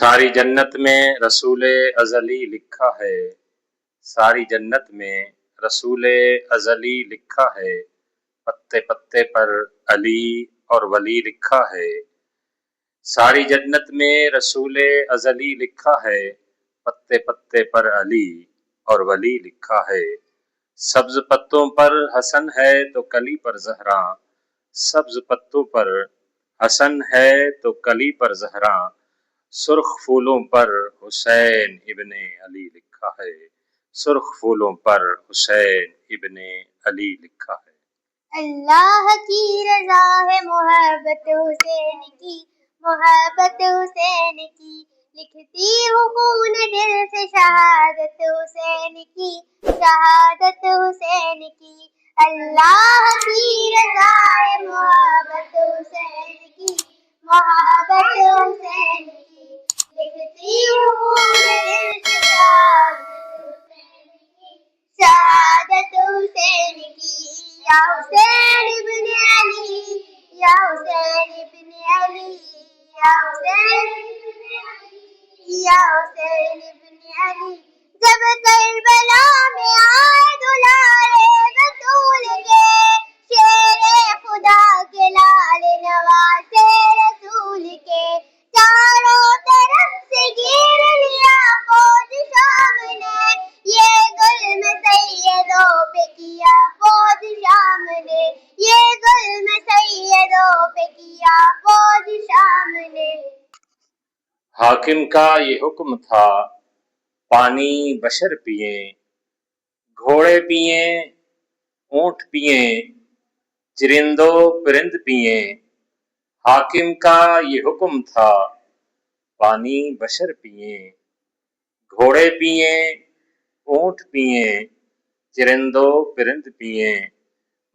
ساری جنت میں رسول ازلی لکھا ہے، ساری جنت میں رسول ازلی لکھا ہے، پتے پتے پر علی اور ولی لکھا ہے۔ ساری جنت میں رسول ازلی لکھا ہے، پتے پتے پر علی اور ولی لکھا ہے۔ سبز پتوں پر حسن ہے تو کلی پر زہراں، سبز پتوں پر حسن ہے تو کلی پر زہراں، سرخ پھولوں پر حسین ابن علی لکھا ہے، سرخ پھولوں پر حسین ابن علی لکھا ہے۔ اللہ کی رضا ہے محبت حسین کی، محبت حسین کی، لکھتی ہوں خون دل سے شہادت حسین کی، شہادت حسین کی۔ اللہ کی رضا ہے محبت حسین کی، محبت حسین کی، لکھتی ہوں خون دل سے شہادت حسین کی، شہادت حسین کی۔ یا حسین ابن علی، یا حسین ابن علی، یا حسین ابن علی، یا حسین ابن علی۔ جب کربلا میں آئے دلارے بطول کے، شیر خدا کے لال نواسے رسول کے، چاروں طرف سے گھیر لیا فوج شام نے، یہ ظلم سیدوں پہ کیا فوج شام نے، یہ ظلم سیدوں پہ کیا فوج شام نے۔ حاکم کا یہ حکم تھا پانی بشر پئیں، گھوڑے پئیں اونٹ پئیں، چرند و پرند پئیں۔ حاکم کا یہ حکم تھا پانی بشر پئیں، گھوڑے پئیں اونٹ پئیں، چرند و پرند پئیں۔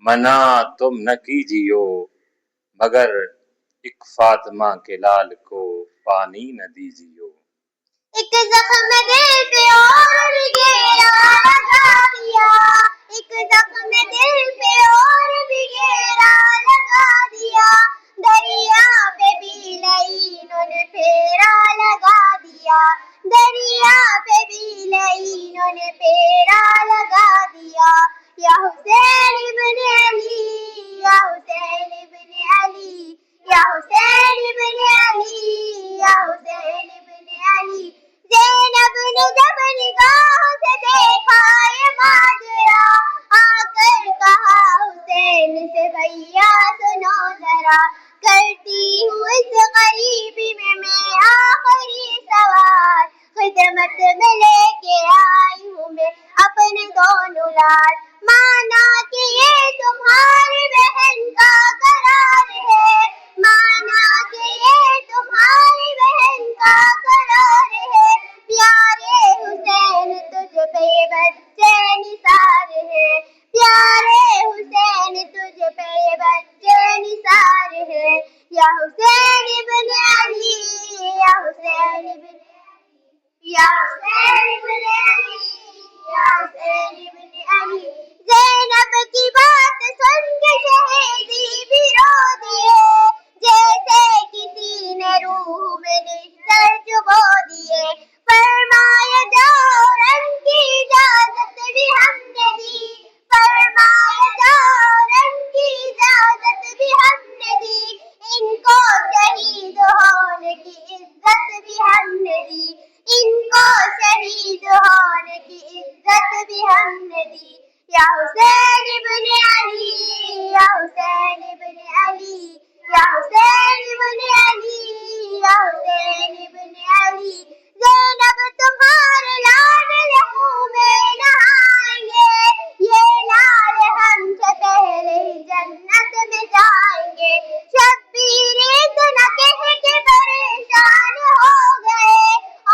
منع تم نہ کیجیو مگر ایک فاطمہ کے لال کو پانی نہ دیجیو۔ ایک زخم دل پہ اور بھی گہرا لگا دیا، ایک زخم دل پہ اور بھی گہرا لگا دیا، دریا پہ بھی لعینوں نے پھیرا لگا دیا، دریا پہ بھی لعینوں نے پھیرا لگا دیا۔ یا حسین ابن علی، یا حسین ابن علی، یا حسین ابن علی، یا حسین ابن علی۔ زینب نے جب نگاہ سے دیکھا یہ ماجرا، آ کر کہا حسین سے بھیا سنو ذرا، کرتی ہوں اس غریبی میں آخری سوال، خدمت میں لے کے آئی ہوں میں اپنے دونوں لال، مانا کہ یہ تمہاری بہن کا قرار ہے، مانا کہ یہ تمہاری بہن کا قرار ہے، پیارے حسین تجھ پہ بچے نثار ہے، پیارے حسین تجھ پہ بچے نثار ہے۔ یا حسین ابن علی، یا حسین ابن علی، یا حسین ابن علی، یا حسین ابن علی۔ زینب کی بات سن کے شہیدی بھی رو دیے، جیسے کسی نے روح میں نثر چبو دیے، فرمایا جاؤ رن کی اجازت بھی ہم نے دی، فرمایا جاؤ رن کی اجازت بھی ہم نے دی، ان کو شہید ہونے کی عزت بھی ہم نے دی، ان کو شہید ہونے کی عزت بھی ہم نے دی۔ یا حسین ابن علی، یا حسین ابن علی، یا حسین ابن علی، یا حسین ابن علی۔ زینب تمہارے لاڈلے خون میں نہائیں گے، یہ لال ہم سے پہلے ہی جنت میں جائیں گے، شبیر اتنا کہہ کے پریشان ہو گئے،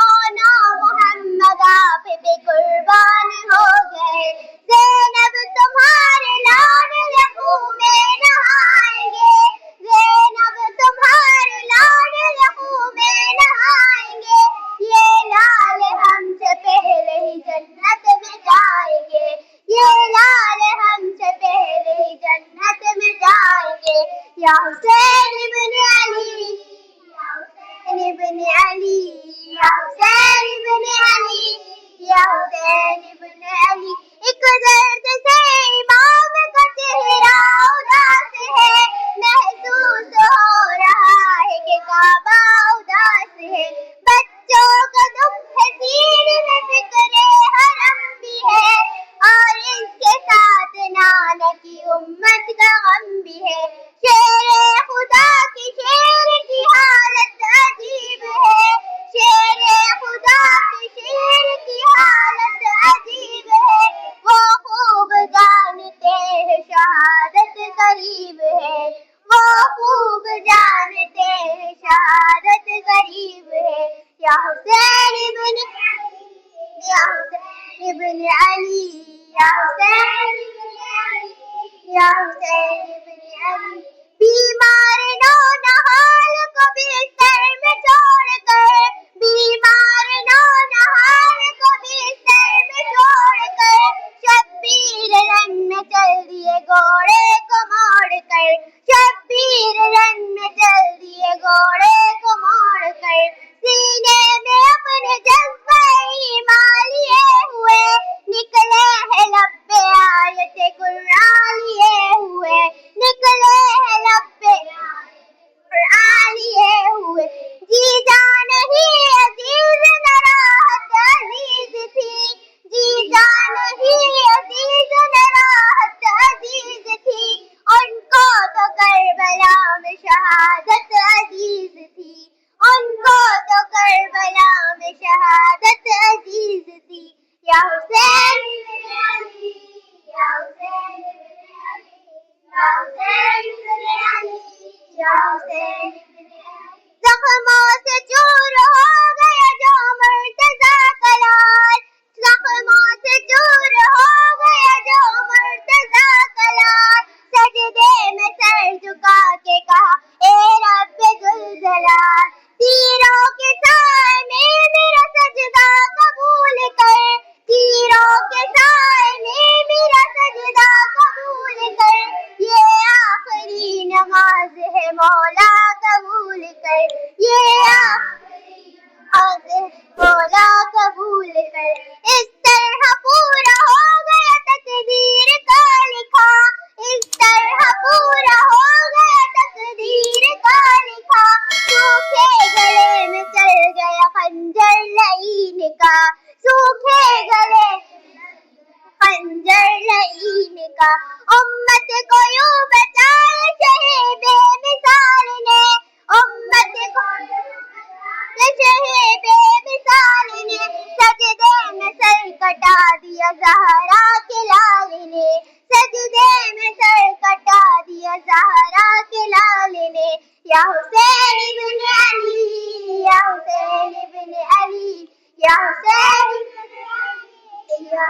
آنا محمد آپ پہ قربان ہو گئے۔ زینب تمہارے یا حسین ابن یا حسین ابن علی یا حسین ابن علی یا حسین ابن علی بیمار نونہال کو بستر میں چھوڑ کر بیمار نونہال کو بستر میں چھوڑ کر شبیر رن میں چل دیے گھوڑے کو موڑ کر شبیر رن میں چل دیے گھوڑے کو موڑ کر سینے میں اپنے جذبہ ایمان لیے ہوئے نکلے ہیں لب پہ آیت قرآن لیے ہوئے نکلے ہیں لب پہ قرآن لیے ہوئے جی جان ہی عزیز نراحت عزیز تھی جی جان ہی عزیز نراحت عزیز تھی ان کو تو کربلا میں شہادت عزیز تھی ان کو تو کربلا میں شہادت عزیز تھی یا حسین ابن علی یا حسین ابن علی یا حسین ابن علی یا حسین ابن علی زخموں سے چور ہو گیا جو مرتضیٰ کا لال زخموں سے چور ہو گیا جو مرتضیٰ کا لال سجدے میں سر جھکا کے کہا اے رب ذوالجلال تیروں کے سائے میں میرا سجدہ قبول کر تیروں کے سائے میں میرا سجدہ قبول کر یہ آخری نماز ہے مولا قبول کر یہ آخری نماز ہے مولا قبول کر اس طرح پورا ہو گیا تقدیر کا لکھا اس طرح پورا ہو گیا تقدیر کا لکھا سوکھے گلے میں چل گیا خنجر لعین کا سوکھے گلے خنجر لعین کا امت کو یوں بچائے شہ بے مثال نے امت کو شہ بے مثال نے سجدے میں سر کٹا دیا زہرا کے لال نے سجدے میں سر کٹا دیا زہرا کے لال نے یا حسین ابن علی یا حسین ابن علی یا حسین ابن علی یا